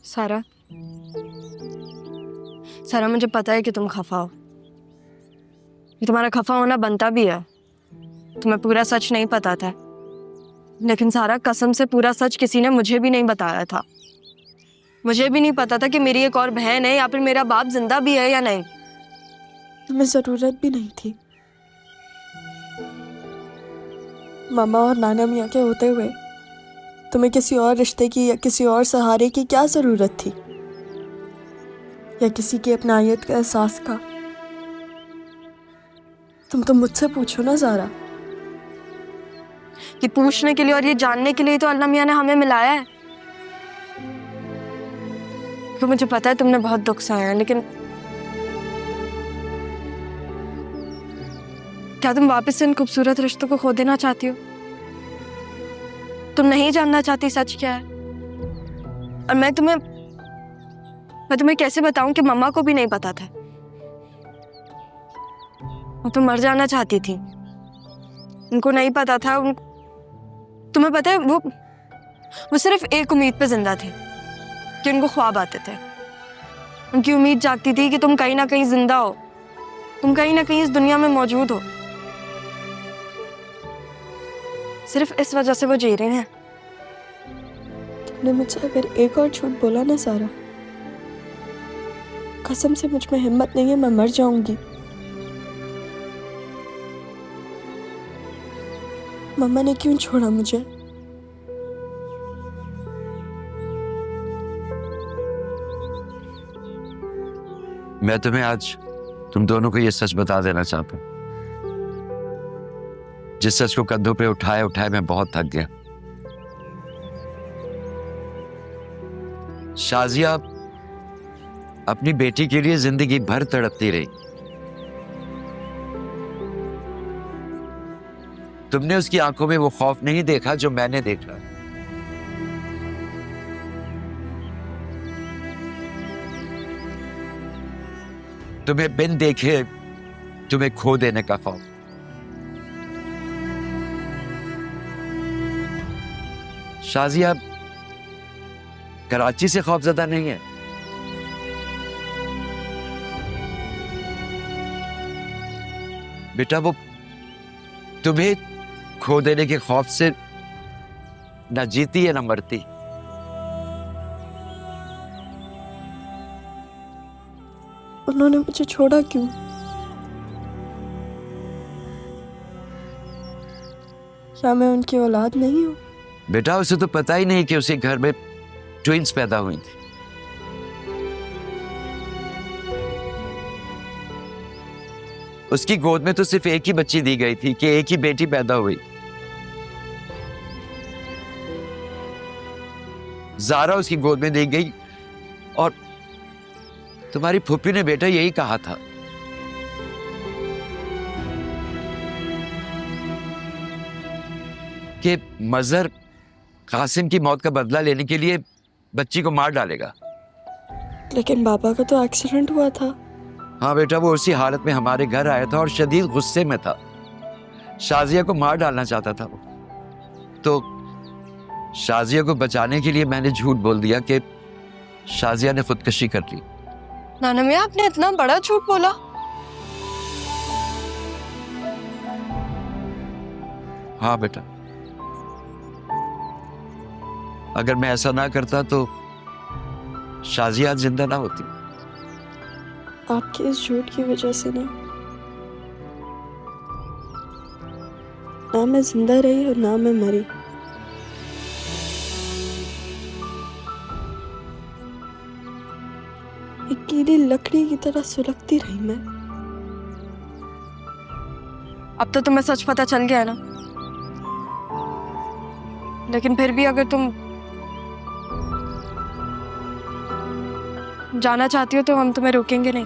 सारा सारा मुझे पता है कि तुम खफा हो। ये तुम्हारा खफा होना बनता भी है। तुम्हें पूरा सच नहीं पता था, लेकिन सारा कसम से पूरा सच किसी ने मुझे भी नहीं बताया था। मुझे भी नहीं पता था कि मेरी एक और बहन है या फिर मेरा बाप जिंदा भी है या नहीं। तुम्हें जरूरत भी नहीं थी। मामा और नाना मियाँ के होते हुए तुम्हें किसी और रिश्ते की या किसी और सहारे की क्या जरूरत थी, या किसी की अपनायत का एहसास का। तुम तो मुझसे पूछो ना ज़ारा। ये पूछने के लिए और ये जानने के लिए तो अल्लाह मियाँ ने हमें मिलाया है। तो मुझे पता है तुमने बहुत दुख सहा है, लेकिन क्या तुम वापस से इन खूबसूरत रिश्तों को खो देना चाहती हो? तुम नहीं जानना चाहती सच क्या है? और मैं तुम्हें कैसे बताऊं कि मम्मा को भी नहीं पता था। वो तो मर जाना चाहती थी, उनको नहीं पता था। तुम्हें पता है वो सिर्फ एक उम्मीद पे जिंदा थे कि उनको ख्वाब आते थे। उनकी उम्मीद जागती थी कि तुम कहीं ना कहीं जिंदा हो, तुम कहीं ना कहीं इस दुनिया में मौजूद हो। सिर्फ इस वजह से वो जी रहे हैं। तुमने मुझसे अगर एक और झूठ बोला ना ज़ारा, कसम से मुझ में हिम्मत नहीं है, मैं मर जाऊंगी। मम्मा ने क्यों छोड़ा मुझे? मैं तुम्हें आज तुम दोनों को ये सच बता देना चाहता हूं। जिस सच को कंधों पे उठाए उठाए मैं बहुत थक गया। शाजिया अपनी बेटी के लिए जिंदगी भर तड़पती रही। तुमने उसकी आंखों में वो खौफ नहीं देखा जो मैंने देखा। तुम्हें बिन देखे तुम्हें खो देने का खौफ। शाजिया कराची से खौफजदा नहीं है। बेटा वो तुम्हें खो देने के खौफ से ना जीती है ना मरती। उन्होंने मुझे छोड़ा क्यों? क्या मैं उनकी औलाद नहीं हूं? बेटा उसे तो पता ही नहीं कि उसे घर में ट्विंस पैदा हुई थी। उसकी गोद में तो सिर्फ एक ही बच्ची दी गई थी कि एक ही बेटी पैदा हुई। ज़ारा उसकी गोद में दी गई और तुम्हारी फूफी ने बेटा यही कहा था कि मजहर कासिम की मौत का बदला लेने के लिए बच्ची को मार डालेगा। लेकिन पापा का तो एक्सीडेंट हुआ था। हाँ बेटा वो उसी हालत में हमारे घर आया था और शदीद गुस्से में था। शाजिया को मार डालना चाहता था वो। तो शाजिया को बचाने के लिए मैंने झूठ बोल दिया कि शाजिया ने खुदकशी कर ली। नाना मियाँ आपने इतना बड़ा झूठ बोला? हाँ बेटा, अगर मैं ऐसा ना करता तो शाजिया आज जिंदा ना होती। आपके इस झूठ की वजह से ना मैं जिंदा रही और ना मैं मरी। एक गीली लकड़ी की तरह सुलगती रही मैं। अब तो तुम्हें सच पता चल गया ना, लेकिन फिर भी अगर तुम जाना चाहती हो तो हम तुम्हें रोकेंगे नहीं।